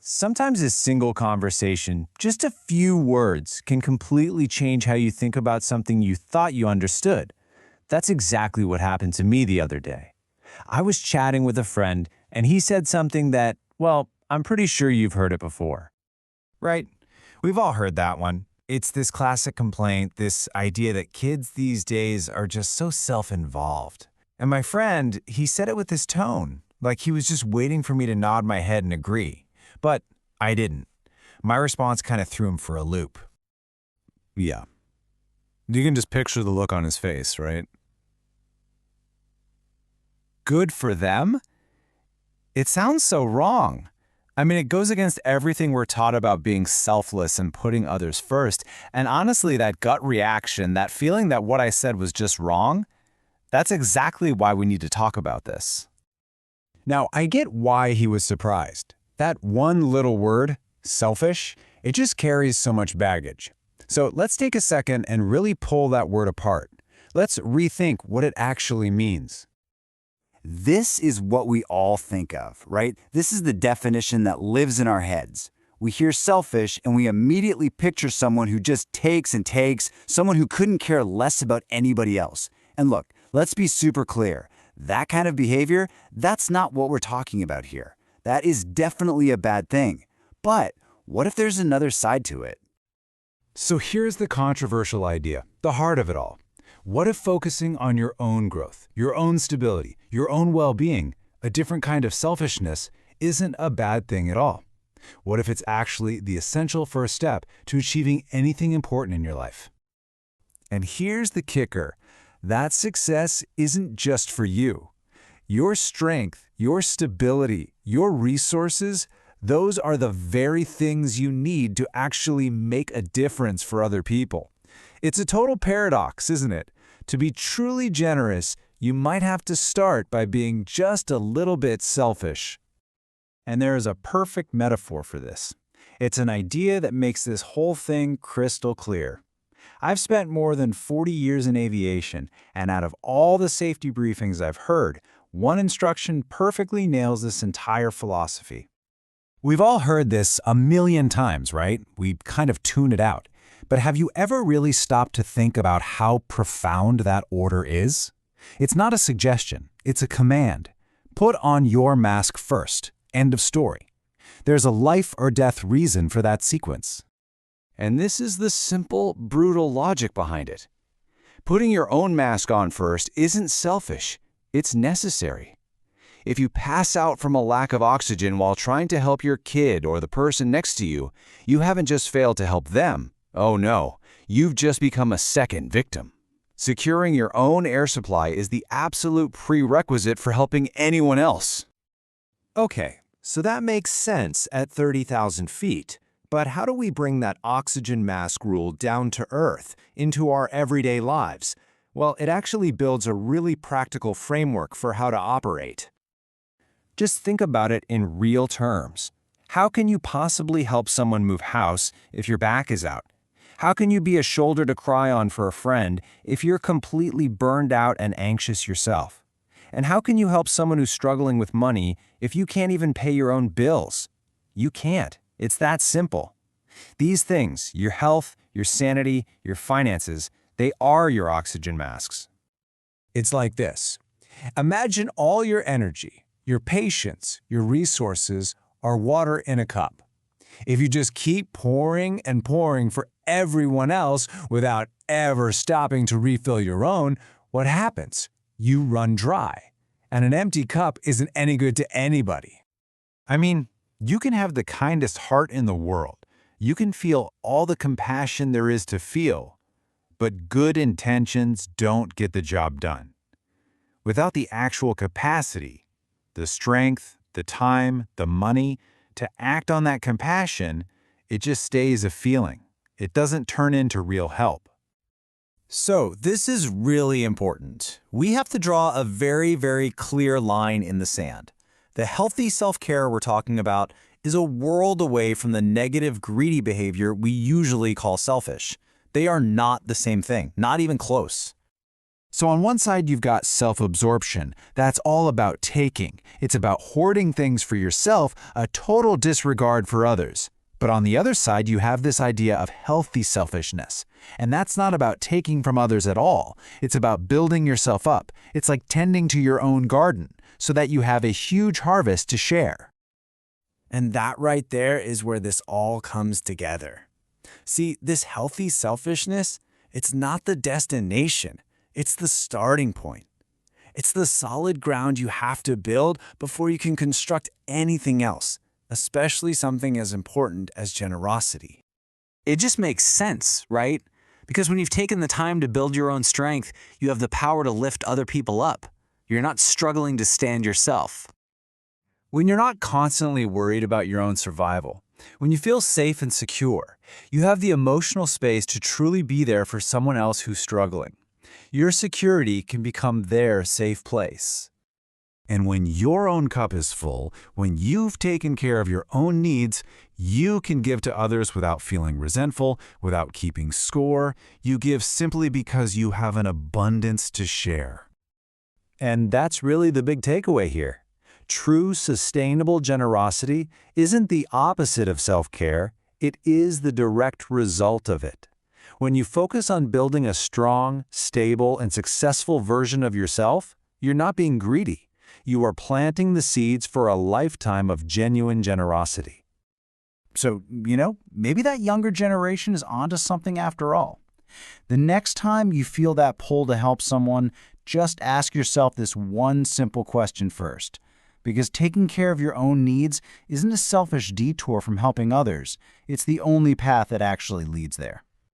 Sometimes a single conversation, just a few words, can completely change how you think about something you thought you understood. That's exactly what happened to me the other day. I was chatting with a friend, and he said something that, well, I'm pretty sure you've heard it before. Right. We've all heard that one. It's this classic complaint, this idea that kids these days are just so self-involved. And my friend, he said it with this tone, like he was just waiting for me to nod my head and agree. But I didn't. My response kind of threw him for a loop. Yeah. You can just picture the look on his face, right? Good for them? It sounds so wrong. I mean, it goes against everything we're taught about being selfless and putting others first. And honestly, that gut reaction, that feeling that what I said was just wrong, that's exactly why we need to talk about this. Now, I get why he was surprised. That one little word, selfish, it just carries so much baggage. So let's take a second and really pull that word apart. Let's rethink what it actually means. This is what we all think of, right? This is the definition that lives in our heads. We hear selfish and we immediately picture someone who just takes and takes, someone who couldn't care less about anybody else. And look, let's be super clear. That kind of behavior, that's not what we're talking about here. That is definitely a bad thing. But what if there's another side to it? So here's the controversial idea, the heart of it all. What if focusing on your own growth, your own stability, your own well-being, a different kind of selfishness, isn't a bad thing at all? What if it's actually the essential first step to achieving anything important in your life? And here's the kicker. That success isn't just for you. Your strength, your stability, your resources, those are the very things you need to actually make a difference for other people. It's a total paradox, isn't it? To be truly generous, you might have to start by being just a little bit selfish. And there is a perfect metaphor for this. It's an idea that makes this whole thing crystal clear. I've spent more than 40 years in aviation, and out of all the safety briefings I've heard, one instruction perfectly nails this entire philosophy. We've all heard this a million times, right? We kind of tune it out. But have you ever really stopped to think about how profound that order is? It's not a suggestion, it's a command. Put on your mask first. End of story. There's a life or death reason for that sequence. And this is the simple, brutal logic behind it. Putting your own mask on first isn't selfish, it's necessary. If you pass out from a lack of oxygen while trying to help your kid or the person next to you, you haven't just failed to help them. Oh no, you've just become a second victim. Securing your own air supply is the absolute prerequisite for helping anyone else. Okay, so that makes sense at 30,000 feet. But how do we bring that oxygen mask rule down to earth, into our everyday lives? Well, it actually builds a really practical framework for how to operate. Just think about it in real terms. How can you possibly help someone move house if your back is out? How can you be a shoulder to cry on for a friend if you're completely burned out and anxious yourself? And how can you help someone who's struggling with money if you can't even pay your own bills? You can't. It's that simple. These things, your health, your sanity, your finances, they are your oxygen masks. It's like this. Imagine all your energy, your patience, your resources are water in a cup. If you just keep pouring and pouring for everyone else without ever stopping to refill your own, what happens? You run dry. And an empty cup isn't any good to anybody. I mean, you can have the kindest heart in the world. You can feel all the compassion there is to feel. But good intentions don't get the job done. Without the actual capacity, the strength, the time, the money, to act on that compassion, it just stays a feeling. It doesn't turn into real help. So this is really important. We have to draw a very, very clear line in the sand. The healthy self-care we're talking about is a world away from the negative, greedy behavior we usually call selfish. They are not the same thing, not even close. So on one side, you've got self-absorption. That's all about taking. It's about hoarding things for yourself, a total disregard for others. But on the other side, you have this idea of healthy selfishness. And that's not about taking from others at all. It's about building yourself up. It's like tending to your own garden so that you have a huge harvest to share. And that right there is where this all comes together. See, this healthy selfishness, it's not the destination. It's the starting point. It's the solid ground you have to build before you can construct anything else, especially something as important as generosity. It just makes sense, right? Because when you've taken the time to build your own strength, you have the power to lift other people up. You're not struggling to stand yourself. When you're not constantly worried about your own survival, when you feel safe and secure, you have the emotional space to truly be there for someone else who's struggling. Your security can become their safe place. And when your own cup is full, when you've taken care of your own needs, you can give to others without feeling resentful, without keeping score. You give simply because you have an abundance to share. And that's really the big takeaway here. True, sustainable generosity isn't the opposite of self-care, it is the direct result of it. When you focus on building a strong, stable, and successful version of yourself, you're not being greedy. You are planting the seeds for a lifetime of genuine generosity. So, maybe that younger generation is onto something after all. The next time you feel that pull to help someone, just ask yourself this one simple question first. Because taking care of your own needs isn't a selfish detour from helping others. It's the only path that actually leads there.